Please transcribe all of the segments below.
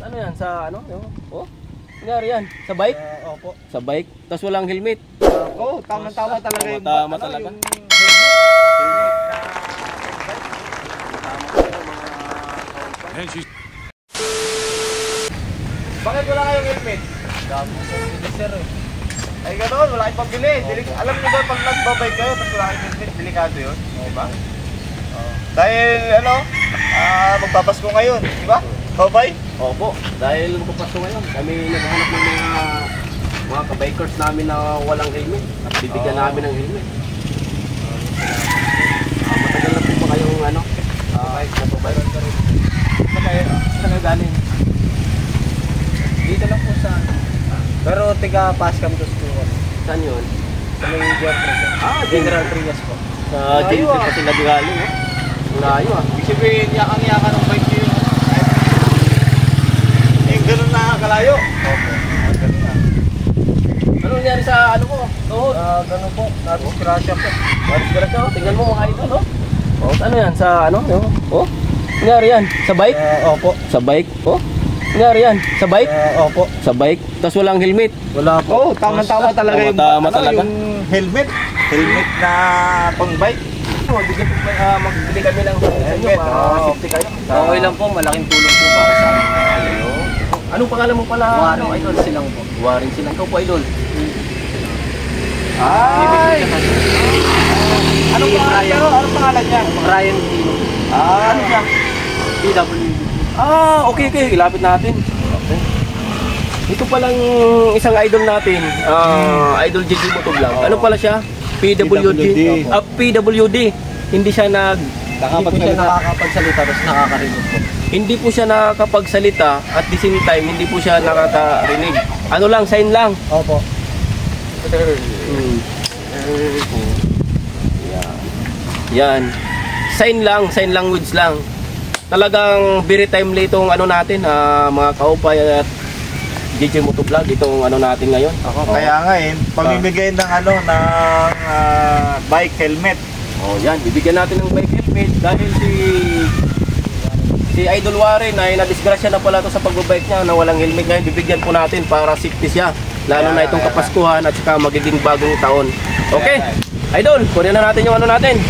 Ano yan? Sa ano? Oh? Nangyari yan? Sa bike? Opo. Sa bike? Tapos walang helmet? Oo, tama-tama talaga yung Tama talaga. Yung helmet na bike. Bakit wala kayong helmet? Dami po sir eh. Ay ganoon, wala kayong pambili. Alam niyo ba pag nagbabike kayo tapos wala kayong helmet, delikado yun? Diba? Dahil ano, magpapasko ngayon, di ba? Babay? Opo, dahil magpapasko ngayon, kami naghahanap ng mga kabikers namin na walang helmet at bibigyan namin ng helmet. Matagal na po ba kayong ano? Bike na po bike? Saan kayo galing? Dito lang po sa pero tiga Pascam to school. Saan yun? Sa may General. General Trias po. Sa James pa sila galing eh. Layo ah. Ibig sabihin, yakang-yakan ng bike nyo yun. Eh, ganun na kalayo. Opo. Ganun na. Ano nangyari sa ano mo? Tuhod? Ganun po. Nadisgrasya po. Nadisgrasya oh. Tingnan mo mga idol oh. Oh, ano yan? Sa ano? Oh? Nangyari yan? Sa bike? Opo. Sa bike? Oh? Nangyari yan? Sa bike? Opo. Sa bike? Tapos walang helmet? Wala po. Oo, tama-tama talaga yung, tama talaga. Yung helmet. Helmet na pang bike. Magbili kami ng helmet para safety kayo. Okay lang po, malaking tulong po para sa amin. Anong pangalan mo pala? Waring Idol silang po. Waring silang. Ikaw po idol. Ay! Anong pangalan niya? Ryan Tino. Ano siya? PWD. Okay. Ilapit natin. Okay. Ito palang isang idol natin. Idol JJ Motovlog. Ano pala siya? PWD. PWD. Hindi siya Nakakapagsalita tapos nakakarinig po. Hindi po siya nakakapagsalita at the same time hindi po siya nakakarinig. Ano lang, sign lang. Opo. Yan. Sign language lang. Talagang very timely itong ano natin, mga kaupay at JJ Motovlog, itong ano natin ngayon. Kaya nga pamimigay ng bike helmet. Yan, bibigyan natin ng bike helmet dahil si Idol Warren ay nadisgrasya na pala to sa pagbabike niya na walang helmet. Ngayon bibigyan po natin para safety siya. Lalo na itong Kapaskuhan at saka magiging bagong taon. Okay, Idol, kunin na natin yung ano natin.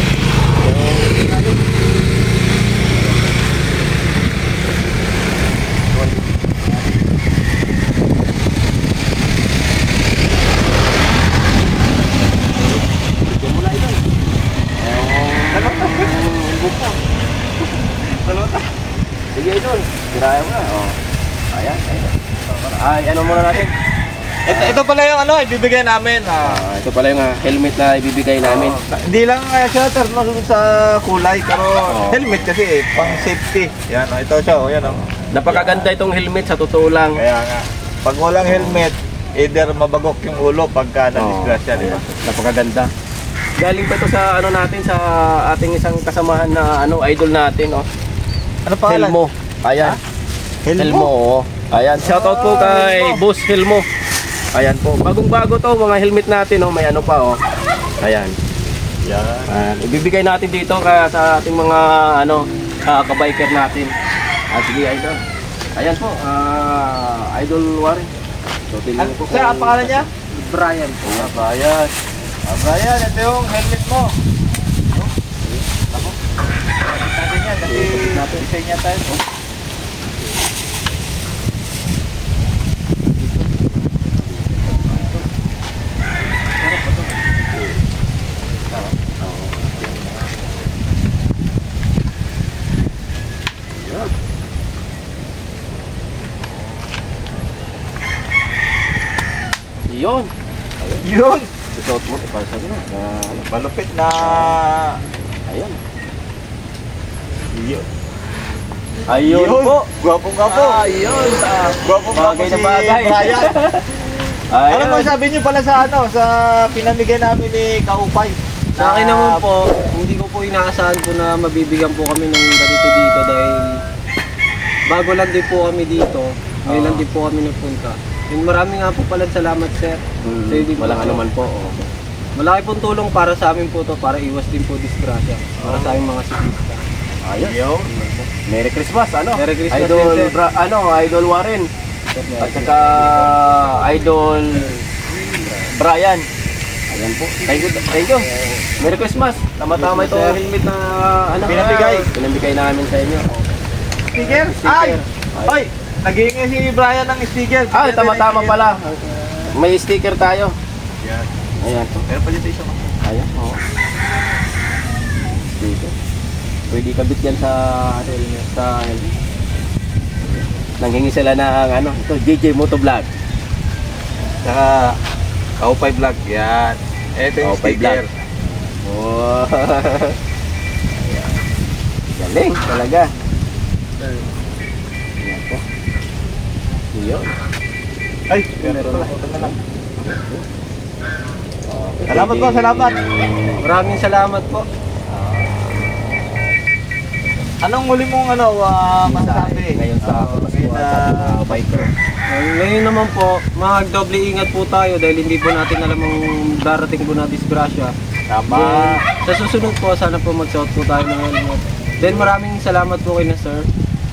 Sige idol, tirayan mo na. Ayan. Ay, ano muna natin? Ito pala yung ibibigay namin. Ito pala yung helmet na ibibigay namin. Hindi lang siya masunod sa kulay, pero helmet kasi pang safety. Yan, ito siya. Yan. Napakaganda itong helmet sa totoo lang. Kaya nga, pag walang helmet, either mabagok yung ulo pagka na-disgrasya, di ba? Napakaganda. Galing pa ito sa ano natin, sa ating isang kasamahan na idol natin. Ano pangalan? Helmo. Ayan. Helmo. Ayan. Shoutout po kay Boss Helmo. Ayan po. Bagong-bago to mga helmet natin. May ano pa. Ayan. Yan. Ibibigay natin dito sa ating mga kabiker natin. Sige idol. Ayan po. Idol Warren. So, tingnan po. Sir, ang pangalan niya? Brian. Brian. Brian, ito yung helmet mo. Natin yan kasi design niya tayo. Yun. Isuot mo para sa na malupit na. Ayan. Ayun po. Gwapo-gwapo. Ayun. Gwapo-gwapo Bagay na bagay. Brian. Ano mo sabi niyo pala sa sa pinamigay namin ni Kaupay? Sa akin naman po, hindi ko po inaasahan po na mabibigyan po kami ng ganito dito dahil bago lang din po kami dito. Ngayon lang din po kami nagpunta. And maraming nga po pala salamat sir. Walang anuman po. Malaki pong tulong para sa amin po to para iwas din po disgrasya para sa aming mga siklista. Ayun. Yo. Merry Christmas, ano? Merry Christmas Idol, din, sir. Idol Warren. At saka Idol Brian. Ayan po. Thank you. Thank you. Merry Christmas. Tama-tama ito Sir. helmet na pinabigay namin sa inyo. Sticker? Ay! Ay! Naghihingi si Brian ng sticker. Ay, tama-tama pala. May sticker tayo. Yan. Ayan po. Meron pa dito isa. Ayan, oo. Dito. Pwede kabit yan sa helmet. Nanghingi sila ng ano, ito, JJ Motovlog. Saka, Kaupay Vlog. Yan. Ito yung Kaupay sticker. Vlog. Wow. Galing talaga. Ayan po. Yun. Ay, meron pala. Ito na lang. Salamat po, salamat. Maraming salamat po. Anong muli mong masasabi? Ngayon sa ngayon na biker. Ngayon naman po, mag-doble ingat po tayo dahil hindi po natin alam ang darating po na disgrasya. Tama. Sa susunod po, sana po magsuot po tayo ng helmet. Then maraming salamat po kay na sir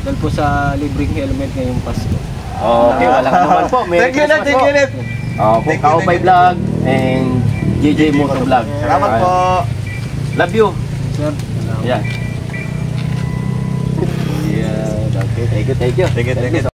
dahil po sa libreng helmet ngayong Pasko. Okay, walang naman po. Merry Thank you na, Christmas thank po. you na. Po, Thank you, Kaupay thank you. Vlog and JJ Motovlog. Salamat po. Love you. Sir, Yan. Yeah, okay. Thank you. Thank you, thank you.